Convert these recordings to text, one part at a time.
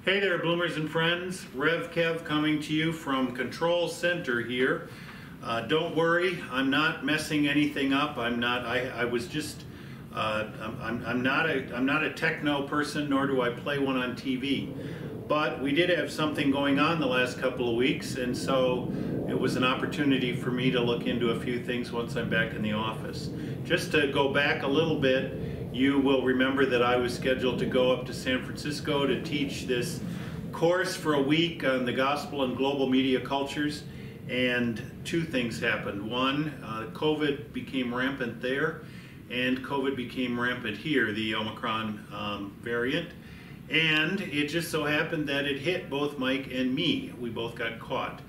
Hey there, Bloomers and friends. Rev Kev coming to you from Control Center here. Don't worry, I'm not messing anything up. I'm not. I was just. I'm not a techno person, nor do I play one on TV. But we did have something going on the last couple of weeks, and so it was an opportunity for me to look into a few things once I'm back in the office. Just to go back a little bit, you will remember that I was scheduled to go up to San Francisco to teach this course for a week on the gospel and global media cultures, and two things happened. One, COVID became rampant there, and COVID became rampant here, the Omicron variant. And it just so happened that it hit both Mike and me. We both got caught.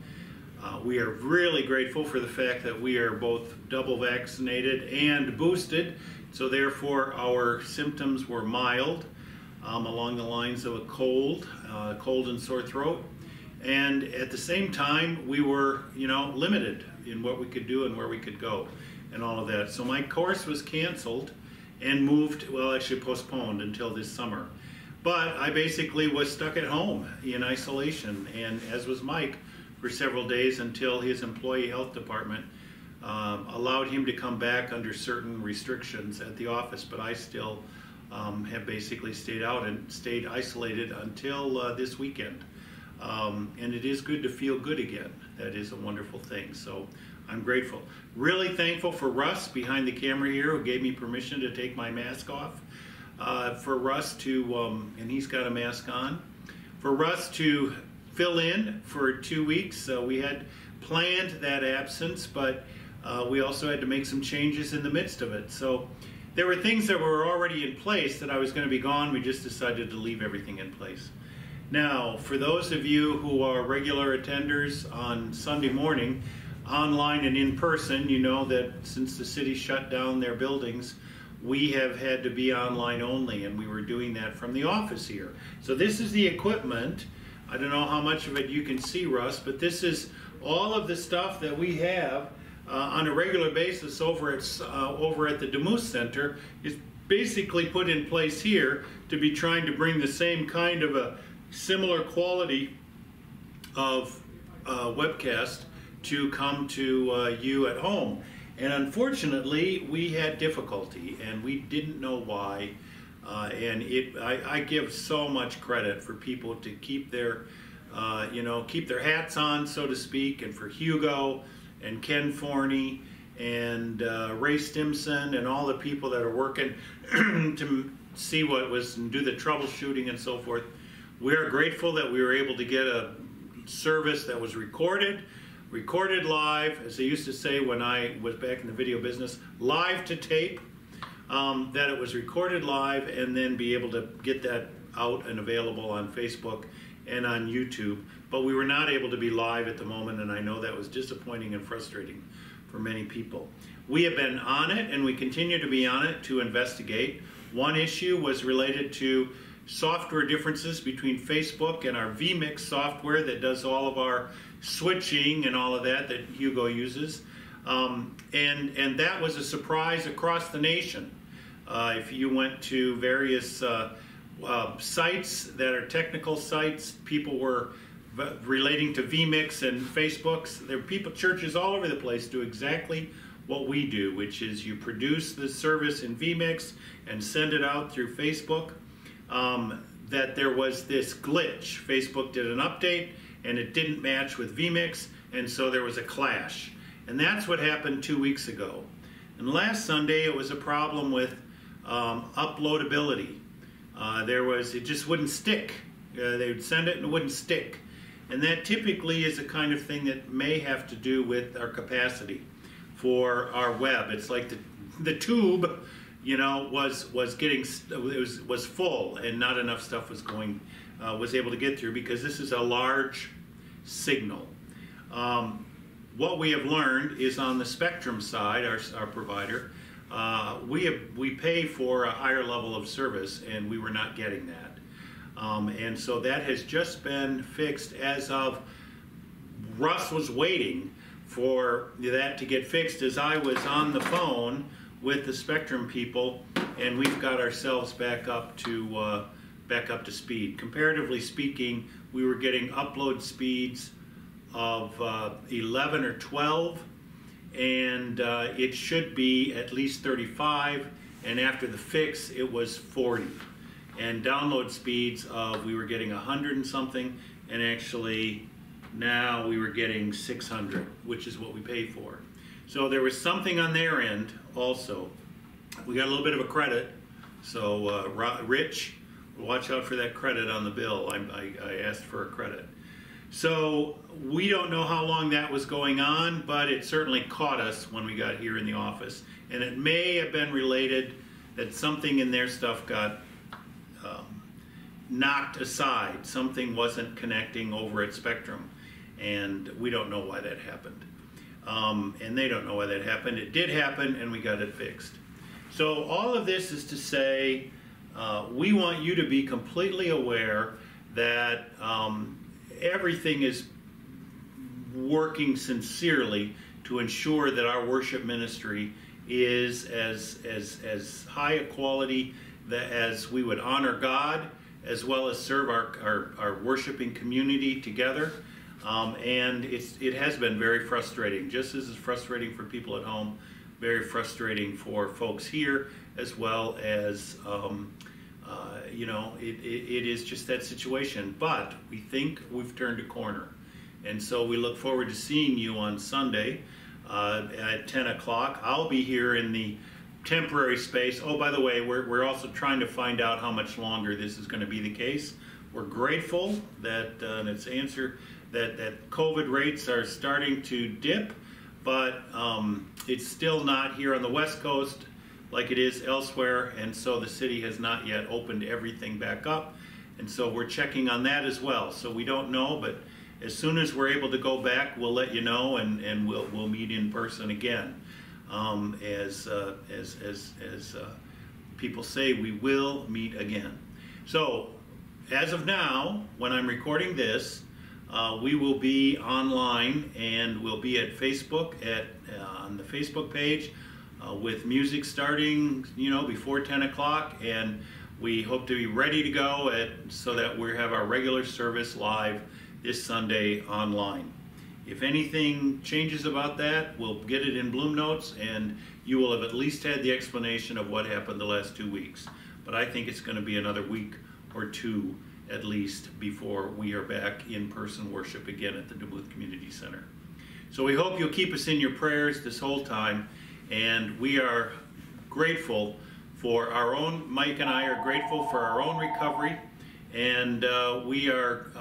We are really grateful for the fact that we are both double vaccinated and boosted, so therefore our symptoms were mild, along the lines of a cold and sore throat. And at the same time, we were, limited in what we could do and where we could go and all of that. So my course was canceled and moved, well, actually postponed until this summer. But I basically was stuck at home in isolation, and as was Mike, for several days until his employee health department allowed him to come back under certain restrictions at the office. But I still have basically stayed out and stayed isolated until this weekend. And it is good to feel good again. That is a wonderful thing. So I'm grateful. Really thankful for Russ behind the camera here, who gave me permission to take my mask off. For Russ to, and he's got a mask on, for Russ to fill in for 2 weeks. We had planned that absence, but we also had to make some changes in the midst of it. So there were things that were already in place that I was going to be gone. We just decided to leave everything in place. Now, for those of you who are regular attenders on Sunday morning, online and in person, you know that since the city shut down their buildings, we have had to be online only, and we were doing that from the office here. So this is the equipment. I don't know how much of it you can see, Russ, but this is all of the stuff that we have on a regular basis over at the DeMoose Center is basically put in place here to be trying to bring the same kind of a similar quality of webcast to come to you at home. And unfortunately, we had difficulty, and we didn't know why. I give so much credit for people to keep their, keep their hats on, so to speak, and for Hugo and Ken Forney and Ray Stimson and all the people that are working to see what was and do the troubleshooting and so forth. We are grateful that we were able to get a service that was recorded live, as they used to say when I was back in the video business, live to tape, that it was recorded live and then be able to get that out and available on Facebook and on YouTube. But we were not able to be live at the moment, and I know that was disappointing and frustrating for many people. We have been on it, and we continue to be on it to investigate. One issue was related to software differences between Facebook and our vMix software that does all of our switching and all of that Hugo uses. And that was a surprise across the nation. If you went to various sites that are technical sites, people were relating to vMix and Facebooks. There are churches all over the place do exactly what we do, which is you produce the service in vMix and send it out through Facebook. That there was this glitch. Facebook did an update and it didn't match with vMix, and so there was a clash. And that's what happened 2 weeks ago. And last Sunday it was a problem with uploadability. It just wouldn't stick. They would send it and it wouldn't stick. And that typically is the kind of thing that may have to do with our capacity for our web. It's like the tube, was full and not enough stuff was able to get through, because this is a large signal. What we have learned is on the Spectrum side, our provider, we pay for a higher level of service, and we were not getting that. And so that has just been fixed as of Russ was waiting for that to get fixed as I was on the phone with the Spectrum people, and we've got ourselves back up to back up to speed. Comparatively speaking, we were getting upload speeds of 11 or 12, and it should be at least 35, and after the fix it was 40. And download speeds of, we were getting 100 and something, and actually now we were getting 600, which is what we paid for. So there was something on their end also. We got a little bit of a credit, so Rich, watch out for that credit on the bill. I asked for a credit. So we don't know how long that was going on, but it certainly caught us when we got here in the office. And it may have been related that something in their stuff got knocked aside. Something wasn't connecting over at Spectrum, and we don't know why that happened. And they don't know why that happened. It did happen, and we got it fixed. So all of this is to say, we want you to be completely aware that everything is working sincerely to ensure that our worship ministry is as high a quality as we would honor God, as well as serve our worshiping community together. And it has been very frustrating, just as it's frustrating for people at home, very frustrating for folks here, as well as, you know, it is just that situation. But we think we've turned a corner. And so we look forward to seeing you on Sunday at 10 o'clock. I'll be here in the temporary space. Oh, by the way, we're also trying to find out how much longer this is going to be the case. We're grateful that it's answer that COVID rates are starting to dip, but it's still not here on the West Coast like it is elsewhere, and so the city has not yet opened everything back up, and so we're checking on that as well. So we don't know, but as soon as we're able to go back, we'll let you know, and we'll meet in person again. As people say, we will meet again. So as of now, when I'm recording this, we will be online, and we'll be at Facebook on the Facebook page with music starting, you know, before 10 o'clock, and we hope to be ready to go so that we have our regular service live this Sunday online. If anything changes about that, we'll get it in Bloom Notes, and you will have at least had the explanation of what happened the last 2 weeks. But I think it's going to be another week or two at least before we are back in-person worship again at the Duluth Community Center. So we hope you'll keep us in your prayers this whole time, and we are grateful for our own, Mike and I are grateful for our own recovery, and we are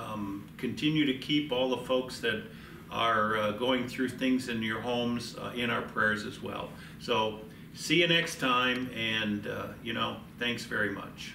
continue to keep all the folks that are going through things in your homes in our prayers as well. So see you next time, and you know, thanks very much.